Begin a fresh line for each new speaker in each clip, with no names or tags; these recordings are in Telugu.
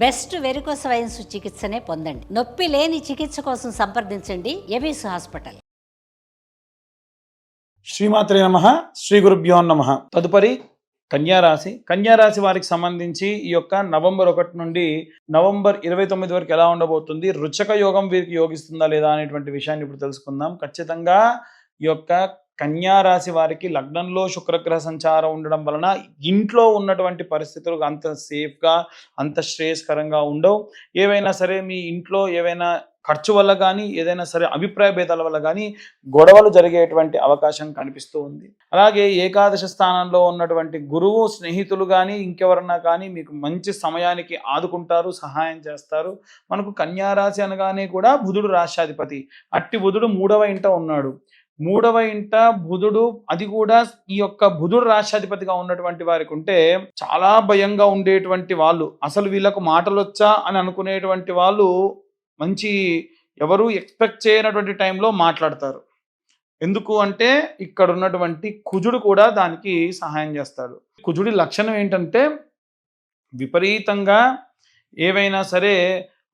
బెస్ట్ వెరికోస్ వైన్స్ చికిత్సనే పొందండి. నొప్పి లేని చికిత్స కోసం సంప్రదించండి ఎబిస్ హాస్పిటల్.
శ్రీమాత్రే నమః. శ్రీ గురుభ్యో నమః. తదుపరి కన్యారాశి వారికి సంబంధించి ఈ యొక్క నవంబర్ 1 నుండి నవంబర్ 29 వరకు ఎలా ఉండబోతుంది, రుచక యోగం వీరికి యోగిస్తుందా లేదా అనేటువంటి విషయాన్ని ఇప్పుడు తెలుసుకుందాం. ఖచ్చితంగా ఈ యొక్క కన్యారాశి వారికి లగ్నంలో శుక్రగ్రహ సంచారం ఉండడం వలన ఇంట్లో ఉన్నటువంటి పరిస్థితులు అంత సేఫ్గా అంత శ్రేయస్కరంగా ఉండవు. ఏవైనా సరే మీ ఇంట్లో ఏవైనా ఖర్చు వల్ల కానీ ఏదైనా సరే అభిప్రాయ భేదాల వల్ల కానీ గొడవలు జరిగేటువంటి అవకాశం కనిపిస్తూ ఉంది. అలాగే ఏకాదశ స్థానంలో ఉన్నటువంటి గురువు స్నేహితులు కానీ ఇంకెవరన్నా కానీ మీకు మంచి సమయానికి ఆదుకుంటారు, సహాయం చేస్తారు. మనకు కన్యారాశి అనగానే కూడా బుధుడు రాష్ట్రాధిపతి. అట్టి బుధుడు 3వ ఇంట ఉన్నాడు. 3వ ఇంట బుధుడు, అది కూడా ఈ యొక్క బుధుడు రాష్ట్రాధిపతిగా ఉన్నటువంటి వారికి ఉంటే చాలా భయంగా ఉండేటువంటి వాళ్ళు, అసలు వీళ్ళకు మాటలు వచ్చా అని అనుకునేటువంటి వాళ్ళు మంచి ఎవరు ఎక్స్పెక్ట్ చేయనటువంటి టైంలో మాట్లాడతారు. ఎందుకు అంటే ఇక్కడ ఉన్నటువంటి కుజుడు కూడా దానికి సహాయం చేస్తాడు. కుజుడి లక్షణం ఏంటంటే విపరీతంగా ఏవైనా సరే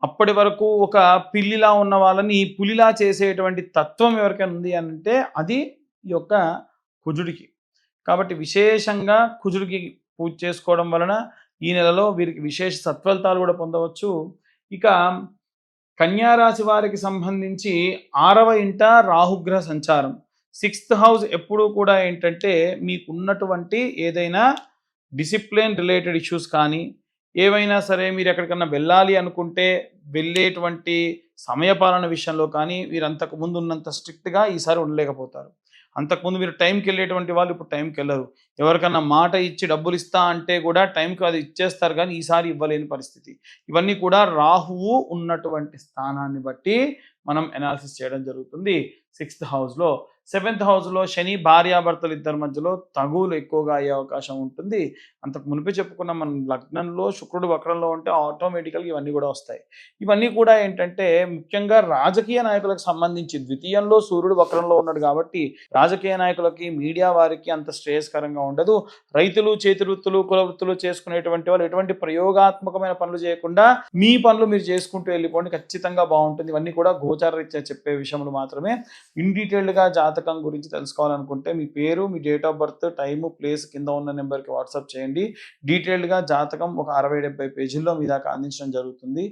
అప్పటి వరకు ఒక పిల్లిలా ఉన్న వాళ్ళని పులిలా చేసేటువంటి తత్వం ఎవరికైనా ఉంది అని అంటే అది ఈ యొక్క కుజుడికి. కాబట్టి విశేషంగా కుజుడికి పూజ చేసుకోవడం వలన ఈ నెలలో వీరికి విశేష సత్ఫలితాలు కూడా పొందవచ్చు. ఇక కన్యారాశి వారికి సంబంధించి 6వ ఇంట రాహుగ్రహ సంచారం. 6th హౌస్ ఎప్పుడూ కూడా ఏంటంటే మీకున్నటువంటి ఏదైనా డిసిప్లిన్ రిలేటెడ్ ఇష్యూస్ కానీ ఏవైనా సరే మీరు ఎక్కడికన్నా వెళ్ళాలి అనుకుంటే వెళ్ళేటువంటి సమయపాలన విషయంలో కానీ మీరు అంతకు ముందు ఉన్నంత స్ట్రిక్ట్గా ఈసారి ఉండలేకపోతారు. అంతకుముందు మీరు టైంకి వెళ్ళేటువంటి వాళ్ళు ఇప్పుడు టైంకి వెళ్ళరు. ఎవరికన్నా మాట ఇచ్చి డబ్బులు ఇస్తా అంటే కూడా టైంకి అది ఇచ్చేస్తారు, కానీ ఈసారి ఇవ్వలేని పరిస్థితి. ఇవన్నీ కూడా రాహువు ఉన్నటువంటి స్థానాన్ని బట్టి మనం అనాలిసిస్ చేయడం జరుగుతుంది. 6th హౌస్లో. 7th హౌస్లో శని భార్యాభర్తలు ఇద్దరి మధ్యలో తగువులు ఎక్కువగా అయ్యే అవకాశం ఉంటుంది. అంతకు మునిపే చెప్పుకున్న మన లగ్నంలో శుక్రుడు వక్రంలో ఉంటే ఆటోమేటికల్గా ఇవన్నీ కూడా వస్తాయి. ఇవన్నీ కూడా ఏంటంటే ముఖ్యంగా రాజకీయ నాయకులకు సంబంధించి, ద్వితీయంలో సూర్యుడు వక్రంలో ఉన్నాడు కాబట్టి రాజకీయ నాయకులకి మీడియా వారికి అంత శ్రేయస్కరంగా ఉండదు. రైతులు, చేతి వృత్తులు, కుల వృత్తులు చేసుకునేటువంటి వాళ్ళు ఎటువంటి ప్రయోగాత్మకమైన పనులు చేయకుండా మీ పనులు మీరు చేసుకుంటూ వెళ్ళిపోండి, ఖచ్చితంగా బాగుంటుంది. ఇవన్నీ కూడా గోచార రీత్యా చెప్పే విషయములు మాత్రమే. ఇన్ డీటెయిల్డ్గా జాతకం గురించి తెలుసుకోవాలనుకుంటే మీ పేరు, మీ date of birth, time, place కింద ఉన్న నెంబర్కి వాట్సాప్ చేయండి. డీటెయిల్డ్గా జాతకం ఒక 60-70 పేజీల్లో మీ దాకా అందించడం జరుగుతుంది.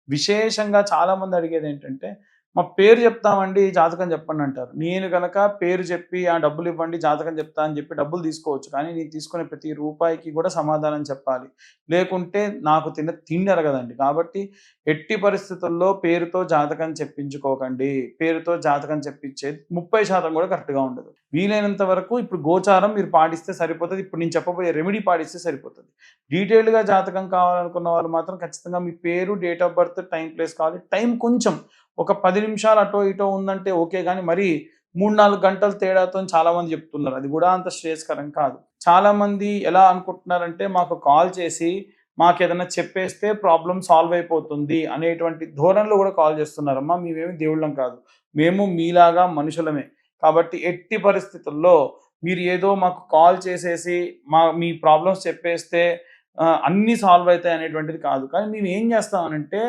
విశేషంగా చాలామంది అడిగేది ఏంటంటే మా పేరు చెప్తామండి జాతకం చెప్పండి అంటారు. నేను కనుక పేరు చెప్పి ఆ డబ్బులు ఇవ్వండి జాతకం చెప్తా అని చెప్పి డబ్బులు తీసుకోవచ్చు, కానీ నేను తీసుకునే ప్రతి రూపాయికి కూడా సమాధానం చెప్పాలి, లేకుంటే నాకు తిండి అరగదండి. కాబట్టి ఎట్టి పరిస్థితుల్లో పేరుతో జాతకం చెప్పించుకోకండి. పేరుతో జాతకం చెప్పించేది 30% కూడా కరెక్ట్గా ఉండదు. వీలైనంత వరకు ఇప్పుడు గోచారం మీరు పాటిస్తే సరిపోతుంది. ఇప్పుడు నేను చెప్పబోయే రెమెడీ పాటిస్తే సరిపోతుంది. డీటెయిల్డ్గా జాతకం కావాలనుకున్న వాళ్ళు మాత్రం ఖచ్చితంగా మీ పేరు, date of birth, time, place కావాలి. టైం కొంచెం ఒక 10 నిమిషాలు అటో ఇటో ఉందంటే ఓకే, కానీ మరి 3-4 గంటల తేడాతో చాలామంది చెప్తున్నారు. అది కూడా అంత శ్రేయస్కరం కాదు. చాలామంది ఎలా అనుకుంటున్నారంటే మాకు కాల్ చేసి మాకు ఏదైనా చెప్పేస్తే ప్రాబ్లం సాల్వ్ అయిపోతుంది అనేటువంటి ధోరణిలో కూడా కాల్ చేస్తున్నారమ్మా. మేమేమి దేవుళ్ళం కాదు, మేము మీలాగా మనుషులమే. కాబట్టి ఎట్టి పరిస్థితుల్లో మీరు ఏదో మాకు కాల్ చేసేసి మీ ప్రాబ్లమ్స్ చెప్పేస్తే అన్నీ సాల్వ్ అవుతాయి అనేటువంటిది కాదు. కానీ మేము ఏం చేస్తామనంటే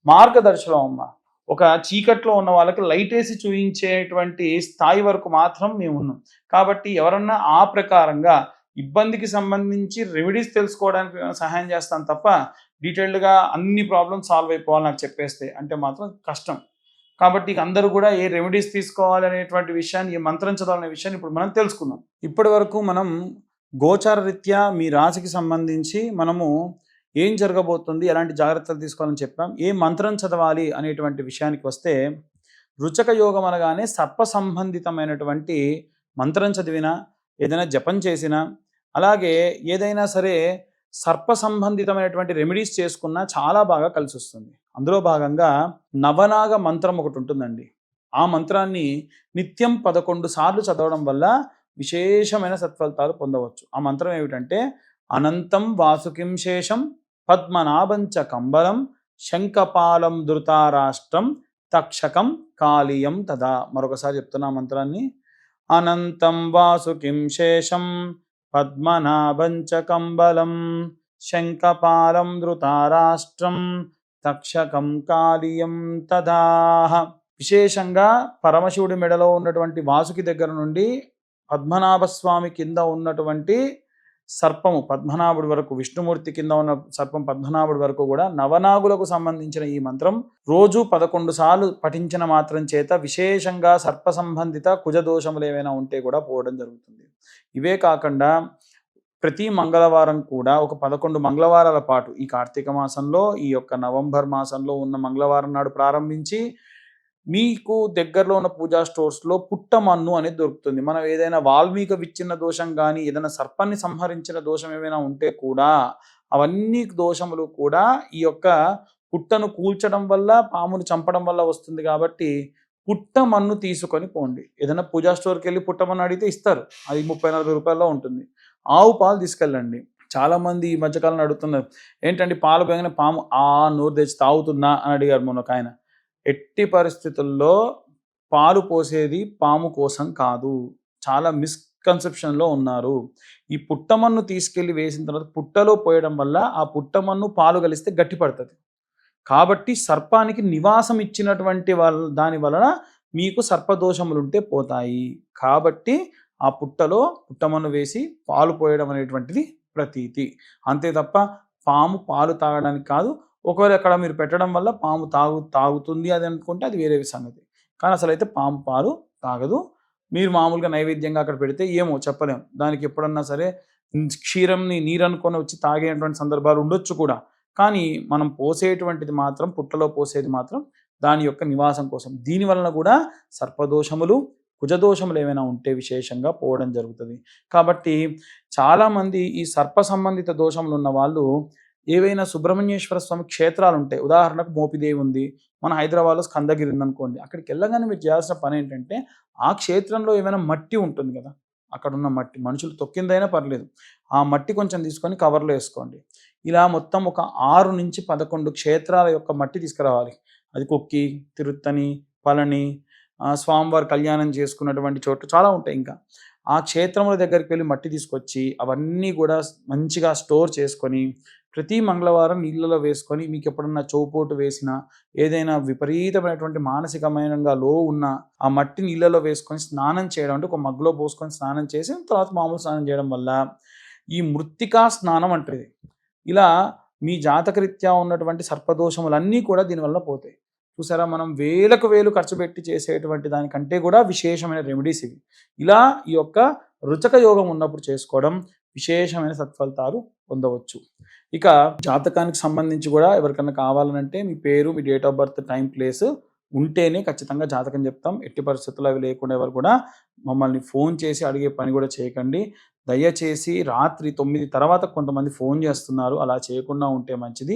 మార్గదర్శనం అమ్మ. ఒక చీకట్లో ఉన్న వాళ్ళకి లైట్ వేసి చూపించేటువంటి స్థాయి వరకు మాత్రం మేము ఉన్నాం. కాబట్టి ఎవరన్నా ఆ ప్రకారంగా ఇబ్బందికి సంబంధించి రెమెడీస్ తెలుసుకోవడానికి సహాయం చేస్తాను తప్ప డీటెయిల్డ్గా అన్ని ప్రాబ్లమ్స్ సాల్వ్ అయిపోవాలి నాకు చెప్పేస్తే అంటే మాత్రం కష్టం. కాబట్టి అందరూ కూడా ఏ రెమెడీస్ తీసుకోవాలి అనేటువంటి విషయాన్ని, ఏ మంత్రం చదవాలనే విషయాన్ని ఇప్పుడు మనం తెలుసుకుందాం. ఇప్పటి వరకు మనం గోచార రీత్యా మీ రాశికి సంబంధించి మనము ఏం జరగబోతుంది, ఎలాంటి జాగ్రత్తలు తీసుకోవాలని చెప్పాం. ఏ మంత్రం చదవాలి అనేటువంటి విషయానికి వస్తే రుచక యోగం అనగానే సర్ప సంబంధితమైనటువంటి మంత్రం చదివినా, ఏదైనా జపం చేసినా, అలాగే ఏదైనా సరే సర్ప సంబంధితమైనటువంటి రెమెడీస్ చేసుకున్నా చాలా బాగా కలిసి వస్తుంది. అందులో భాగంగా నవనాగ మంత్రం ఒకటి ఉంటుందండి. ఆ మంత్రాన్ని నిత్యం 11 సార్లు చదవడం వల్ల విశేషమైన సత్ఫలితాలు పొందవచ్చు. ఆ మంత్రం ఏమిటంటే అనంతం వాసుకిం శేషం పద్మనాభంచ కంబలం శంఖపాలం ధృతారాష్ట్రం తక్షకం కాళీయం తదా. మరొకసారి చెప్తున్నా మంత్రాన్ని. అనంతం వాసుకిం శేషం పద్మనాభంచ కంబలం శంఖపాలం ధృతరాష్ట్రం తక్షకం కాళీయం తదా. విశేషంగా పరమశివుడి మెడలో ఉన్నటువంటి వాసుకి దగ్గర నుండి పద్మనాభ స్వామి కింద ఉన్నటువంటి సర్పము పద్మనాభుడి వరకు, విష్ణుమూర్తి కింద ఉన్న సర్పం పద్మనాభుడి వరకు కూడా నవనాగులకు సంబంధించిన ఈ మంత్రం రోజు 11 సార్లు పఠించిన మాత్రం చేత విశేషంగా సర్ప సంబంధిత కుజదోషములు ఏవైనా ఉంటే కూడా పోవడం జరుగుతుంది. ఇవే కాకుండా ప్రతి మంగళవారం కూడా ఒక 11 మంగళవారాల పాటు ఈ కార్తీక మాసంలో, ఈ యొక్క నవంబర్ మాసంలో ఉన్న మంగళవారం నాడు ప్రారంభించి మీకు దగ్గరలో ఉన్న పూజా స్టోర్స్లో పుట్టమన్ను అనేది దొరుకుతుంది. మనం ఏదైనా వాల్మీకి విచ్ఛిన్న దోషం కానీ, ఏదైనా సర్పాన్ని సంహరించిన దోషం ఏమైనా ఉంటే కూడా అవన్నీ దోషములు కూడా ఈ యొక్క పుట్టను కూల్చడం వల్ల, పామును చంపడం వల్ల వస్తుంది. కాబట్టి పుట్టమన్ను తీసుకొని పోండి. ఏదైనా పూజా స్టోర్కి వెళ్ళి పుట్టమన్ను అడిగితే ఇస్తారు, అది 30-40 రూపాయల్లో ఉంటుంది. ఆవు పాలు తీసుకెళ్ళండి. చాలామంది ఈ మధ్యకాలంలో అడుగుతున్నారు, ఏంటండి పాలు పోయగానే పాము నోరు తెచ్చి తాగుతుందా అని అడిగారు మొన్న ఒక ఆయన. ఎట్టి పరిస్థితుల్లో పాలు పోసేది పాము కోసం కాదు, చాలా మిస్కన్సెప్షన్లో ఉన్నారు. ఈ పుట్టమన్ను తీసుకెళ్ళి వేసిన తర్వాత పుట్టలో పోయడం వల్ల ఆ పుట్టమన్ను పాలు కలిస్తే గట్టిపడుతుంది. కాబట్టి సర్పానికి నివాసం ఇచ్చినటువంటి దాని వలన మీకు సర్పదోషములుంటే పోతాయి. కాబట్టి ఆ పుట్టలో పుట్టమన్ను వేసి పాలు పోయడం అనేటువంటిది ప్రతీతి. అంతే తప్ప పాము పాలు తాగడానికి కాదు. ఒకవేళ అక్కడ మీరు పెట్టడం వల్ల పాము తాగుతుంది అది అనుకుంటే అది వేరే సంగతి. కానీ అసలు అయితే పాము పాలు తాగదు. మీరు మామూలుగా నైవేద్యంగా అక్కడ పెడితే ఏమో చెప్పలేము, దానికి ఎప్పుడన్నా సరే క్షీరంని నీరు అనుకొని వచ్చి తాగేటువంటి సందర్భాలు ఉండొచ్చు కూడా. కానీ మనం పోసేటువంటిది మాత్రం, పుట్టలో పోసేది మాత్రం దాని యొక్క నివాసం కోసం. దీని వలన కూడా సర్పదోషములు, కుజదోషములు ఏమైనా ఉంటే విశేషంగా పోవడం జరుగుతుంది. కాబట్టి చాలామంది ఈ సర్ప సంబంధిత దోషములు ఉన్న వాళ్ళు ఏవైనా సుబ్రహ్మణ్యేశ్వర స్వామి క్షేత్రాలు ఉంటాయి. ఉదాహరణకు మోపిదేవి ఉంది, మన హైదరాబాద్లో స్కందగిరి ఉందనుకోండి. అక్కడికి వెళ్ళగానే మీరు చేయాల్సిన పని ఏంటంటే, ఆ క్షేత్రంలో ఏమైనా మట్టి ఉంటుంది కదా, అక్కడ ఉన్న మట్టి మనుషులు తొక్కిందైనా పర్లేదు, ఆ మట్టి కొంచెం తీసుకొని కవర్లో వేసుకోండి. ఇలా మొత్తం ఒక 6 నుంచి 11 క్షేత్రాల యొక్క మట్టి తీసుకురావాలి. అది కొక్కి, తిరుత్తని, పళని, స్వామివారి కళ్యాణం చేసుకున్నటువంటి చోట్లు చాలా ఉంటాయి. ఇంకా ఆ క్షేత్రముల దగ్గరికి వెళ్ళి మట్టి తీసుకొచ్చి అవన్నీ కూడా మంచిగా స్టోర్ చేసుకొని ప్రతి మంగళవారం నీళ్ళలో వేసుకొని, మీకు ఎప్పుడన్నా చౌపోటు వేసినా, ఏదైనా విపరీతమైనటువంటి మానసికమైనగా లో ఉన్న ఆ మట్టి నీళ్ళలో వేసుకొని స్నానం చేయడం, అంటే ఒక మగ్గులో పోసుకొని స్నానం చేసి తర్వాత మామూలు స్నానం చేయడం వల్ల ఈ మృత్తికా స్నానం అంటది. ఇలా మీ జాతకరీత్యా ఉన్నటువంటి సర్పదోషములన్నీ కూడా దీనివల్ల పోతాయి. చూసారా, మనం వేలకు వేలు ఖర్చు పెట్టి చేసేటువంటి దానికంటే కూడా విశేషమైన రెమెడీస్ ఇవి. ఇలా ఈ యొక్క రుచక యోగం ఉన్నప్పుడు చేసుకోవడం విశేషమైన సత్ఫలితాలు పొందవచ్చు. ఇక జాతకానికి సంబంధించి కూడా ఎవరికన్నా కావాలనంటే మీ పేరు, మీ date of birth, time, place ఉంటేనే ఖచ్చితంగా జాతకం చెప్తాం. ఎట్టి పరిస్థితుల్లో అవి లేకుండా ఎవరు కూడా మమ్మల్ని ఫోన్ చేసి అడిగే పని కూడా చేయకండి. దయచేసి రాత్రి 9 తర్వాత కొంతమంది ఫోన్ చేస్తున్నారు, అలా చేయకుండా ఉంటే మంచిది.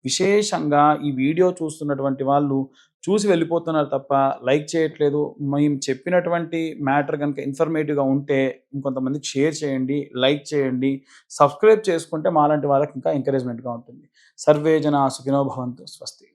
విశేషంగా ఈ వీడియో చూస్తున్నటువంటి వాళ్ళు చూసి వెళ్ళిపోతున్నారు తప్ప లైక్ చేయట్లేదు. మేము చెప్పినటువంటి మ్యాటర్ కనుక ఇన్ఫర్మేటివ్గా ఉంటే ఇంకొంతమందికి షేర్ చేయండి, లైక్ చేయండి, సబ్స్క్రైబ్ చేసుకుంటే మాలాంటి వాళ్ళకి ఇంకా ఎంకరేజ్మెంట్గా ఉంటుంది. సర్వే జనా సుఖినో భవంతు. స్వస్తి.